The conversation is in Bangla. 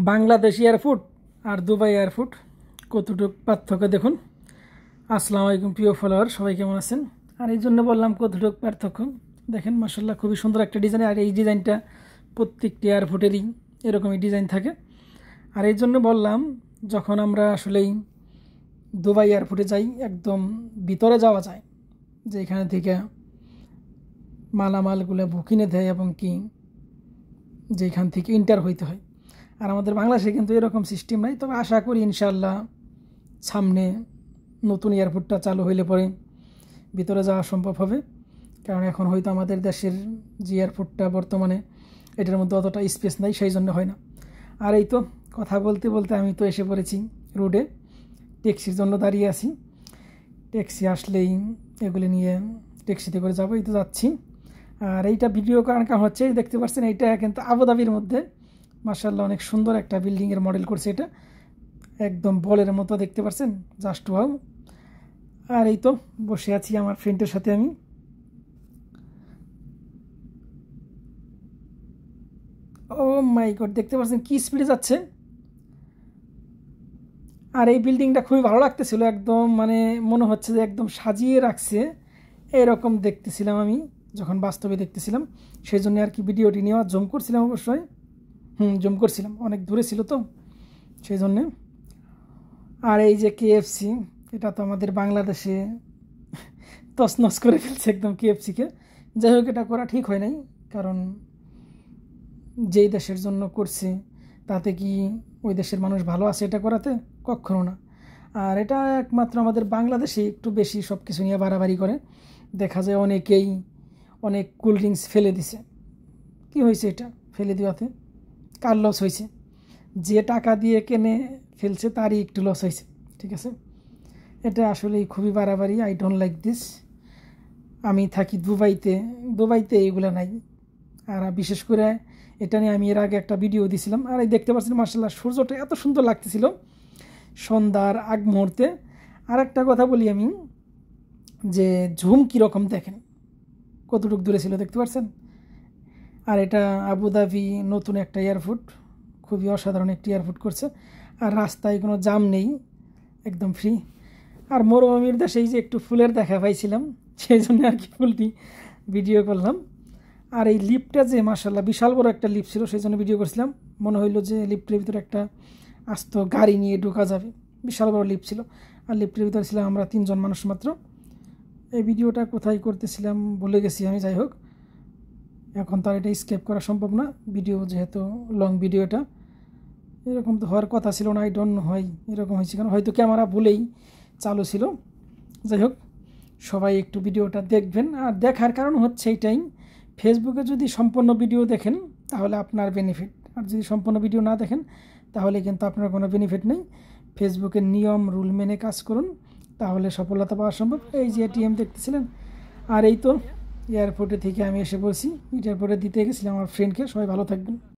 বাংলাদেশ এয়ারপোর্ট আর দুবাই এয়ারপোর্ট কতটুকু পার্থক্য দেখুন। আসসালামু আলাইকুম প্রিয় ফলোয়ার, সবাই কেমন আছেন? আর এই জন্য বললাম কতটুকু পার্থক্য দেখেন। মাশাআল্লাহ খুবই সুন্দর একটা ডিজাইন, আর এই ডিজাইনটা প্রত্যেকটি এয়ারপোর্টেরই এরকমই ডিজাইন থাকে। আর এই জন্য বললাম, যখন আমরা আসলেই দুবাই এয়ারপোর্টে যাই, একদম ভিতরে যাওয়া যায়, যে এখানে থেকে মালামালগুলো বুকিনে দেয় এবং কি যেখান থেকে ইন্টার হইতে হয়। আর আমাদের বাংলাদেশে কিন্তু এরকম সিস্টেম নাই। তবে আশা করি ইনশাআল্লাহ সামনে নতুন এয়ারপোর্টটা চালু হইলে পরে ভিতরে যাওয়া সম্ভব হবে। কারণ এখন হয়তো আমাদের দেশের যে এয়ারপোর্টটা বর্তমানে, এটার মধ্যে অতটা স্পেস নাই, সেই জন্য হয় না। আর এই তো কথা বলতে বলতে আমি তো এসে পড়েছি রোডে, ট্যাক্সির জন্য দাঁড়িয়ে আছি। ট্যাক্সি আসলেই এগুলি নিয়ে ট্যাক্সিতে করে যাবো, এই তো যাচ্ছি। আর এইটা ভিডিও কারণ হচ্ছে, দেখতে পাচ্ছেন এইটা কিন্তু আবুধাবির মধ্যে মাশাআল্লাহ অনেক সুন্দর একটা বিল্ডিংয়ের মডেল করছে। এটা একদম বলের মতো, দেখতে পাচ্ছেন, জাস্ট ওয়াও। আর এই তো বসে আছি আমার ফ্রেন্ডের সাথে আমি। ও মাই গড, দেখতে পাচ্ছেন কি স্পিডে যাচ্ছে। আর এই বিল্ডিংটা খুবই ভালো লাগতেছিল, একদম মানে মনে হচ্ছে যে একদম সাজিয়ে রাখছে, এরকম দেখতেছিলাম আমি যখন বাস্তবে দেখতেছিলাম। সেই জন্য আর কি ভিডিওটি নেওয়া জুম করছিলাম, অবশ্যই জুম করছিলাম, অনেক দূরে ছিল তো সেই জন্যে। আর এই যে কেএফসি, এটা তো আমাদের বাংলাদেশে তছনছ করে ফেলছে একদম কেএফসিকে। যাই হোক, এটা করা ঠিক হয় নাই, কারণ যেই দেশের জন্য করছে তাতে কি ওই দেশের মানুষ ভালো আছে এটা করাতে? কখনো না। আর এটা একমাত্র আমাদের বাংলাদেশে একটু বেশি সব কিছু নিয়ে বাড়াবাড়ি করে। দেখা যায় অনেকেই অনেক কোল্ড ড্রিঙ্কস ফেলে দিছে। কি হয়েছে এটা ফেলে দেওয়াতে? কার লস হয়েছে? যে টাকা দিয়ে কিনে ফেলছে তারই একটু লস হয়েছে, ঠিক আছে? এটা আসলেই খুবই বাড়াবাড়ি। I don't like this. আমি থাকি দুবাইতে, দুবাইতে এইগুলো নাই। আর বিশেষ করে এটা নিয়ে আমি এর আগে একটা ভিডিও দিয়েছিলাম। আর এই দেখতে পাচ্ছেন মার্শাল্লাহ সূর্যটা এত সুন্দর লাগতেছিল সন্ধ্যার আগ মুহূর্তে। আর একটা কথা বলি আমি, যে ঝুম কীরকম দেখেন, কতটুকু দূরে ছিল দেখতে পাচ্ছেন। আর এটা আবুধাবি নতুন একটা এয়ারপোর্ট, খুবই অসাধারণ একটি এয়ারপোর্ট করছে। আর রাস্তায় কোনো জাম নেই, একদম ফ্রি। আর মরুভূমির দেশে এই যে একটু ফুলের দেখা পাইছিলাম, সেই জন্য আর কি ফুলটি ভিডিও করলাম। আর এই লিফটটা যে মাশাআল্লাহ বিশাল বড় একটা লিফট ছিল, সেই জন্য ভিডিও করছিলাম। মনে হইলো যে লিফটের ভিতরে একটা আস্ত গাড়ি নিয়ে ঢোকা যাবে, বিশাল বড় লিফট ছিল। আর লিফটের ভিতরে ছিলাম আমরা 3 জন মানুষ মাত্র। এই ভিডিওটা কোথায় করতেছিলাম ভুলে গেছি আমি। যাই হোক, এখন তো আর এটা স্কেপ করা সম্ভব না, ভিডিও যেহেতু লং ভিডিও। এটা এরকম তো হওয়ার কথা ছিল না, আই ডোন্ট নো হয় এরকম হয়েছে কেন, হয়তো ক্যামেরা ভুলেই চালু ছিল। যাই হোক, সবাই একটু ভিডিওটা দেখবেন। আর দেখার কারণ হচ্ছে এইটাই, ফেসবুকে যদি সম্পূর্ণ ভিডিও দেখেন তাহলে আপনার বেনিফিট, আর যদি সম্পূর্ণ ভিডিও না দেখেন তাহলে কিন্তু আপনার কোনো বেনিফিট নেই। ফেসবুকের নিয়ম রুল মেনে কাজ করুন, তাহলে সফলতা পাওয়া সম্ভব। এই যে এটিএম দেখতেছিলেন। আর এই তো এয়ারপোর্টে থেকে আমি এসে বলছি, এয়ারপোর্টে দিতে গেছিলাম আমার ফ্রেন্ডকে। সবাই ভালো থাকবেন।